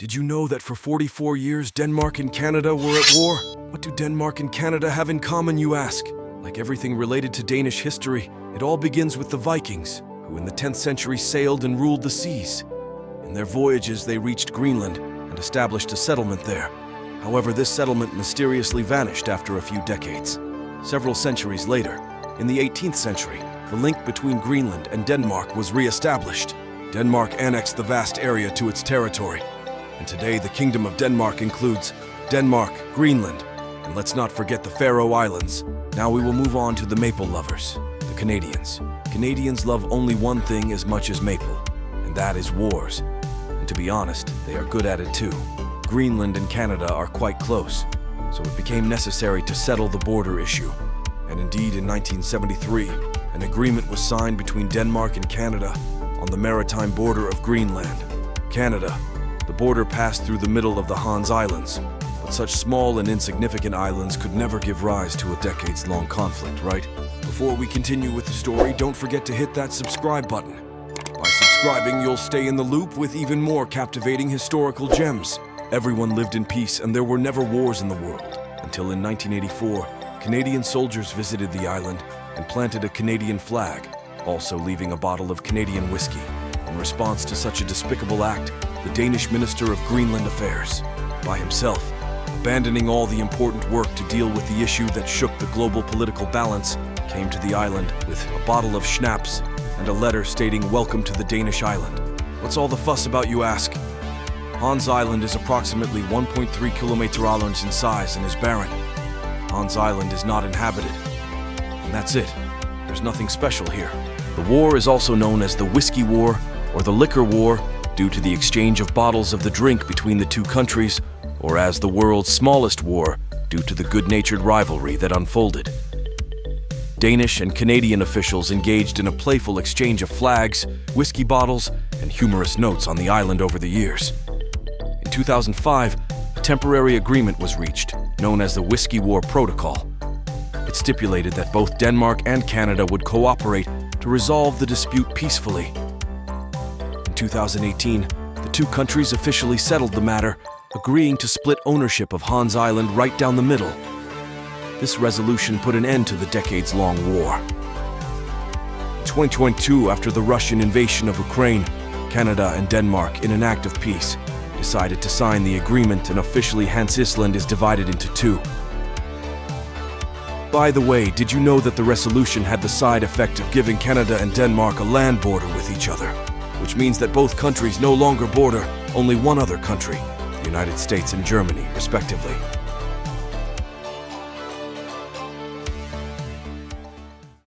Did you know that for 44 years, Denmark and Canada were at war? What do Denmark and Canada have in common, you ask? Like everything related to Danish history, it all begins with the Vikings, who in the 10th century sailed and ruled the seas. In their voyages, they reached Greenland and established a settlement there. However, this settlement mysteriously vanished after a few decades. Several centuries later, in the 18th century, the link between Greenland and Denmark was re-established. Denmark annexed the vast area to its territory. And today, the Kingdom of Denmark includes Denmark, Greenland, and let's not forget the Faroe Islands. Now we will move on to the maple lovers, the Canadians. Canadians love only one thing as much as maple, and that is wars. And to be honest, they are good at it too. Greenland and Canada are quite close, so it became necessary to settle the border issue. And indeed, in 1973, an agreement was signed between Denmark and Canada on the maritime border of Greenland. Canada. The border passed through the middle of the Hans Islands, but such small and insignificant islands could never give rise to a decades-long conflict, right? Before we continue with the story, don't forget to hit that subscribe button. By subscribing, you'll stay in the loop with even more captivating historical gems. Everyone lived in peace, and there were never wars in the world. Until in 1984, Canadian soldiers visited the island and planted a Canadian flag, also leaving a bottle of Canadian whiskey. In response to such a despicable act, the Danish Minister of Greenland Affairs, by himself, abandoning all the important work to deal with the issue that shook the global political balance, came to the island with a bottle of schnapps and a letter stating "Welcome to the Danish island." What's all the fuss about, you ask? Hans Island is approximately 1.3 kilometers in size and is barren. Hans Island is not inhabited. And that's it. There's nothing special here. The war is also known as the Whiskey War or the Liquor War, due to the exchange of bottles of the drink between the two countries, or as the world's smallest war, due to the good-natured rivalry that unfolded. Danish and Canadian officials engaged in a playful exchange of flags, whiskey bottles, and humorous notes on the island over the years. In 2005, a temporary agreement was reached, known as the Whiskey War Protocol. It stipulated that both Denmark and Canada would cooperate to resolve the dispute peacefully. In 2018, the two countries officially settled the matter, agreeing to split ownership of Hans Island right down the middle. This resolution put an end to the decades-long war. In 2022, after the Russian invasion of Ukraine, Canada and Denmark, in an act of peace, decided to sign the agreement, and officially Hans Island is divided into two. By the way, did you know that the resolution had the side effect of giving Canada and Denmark a land border with each other? Which means that both countries no longer border only one other country, the United States and Germany, respectively.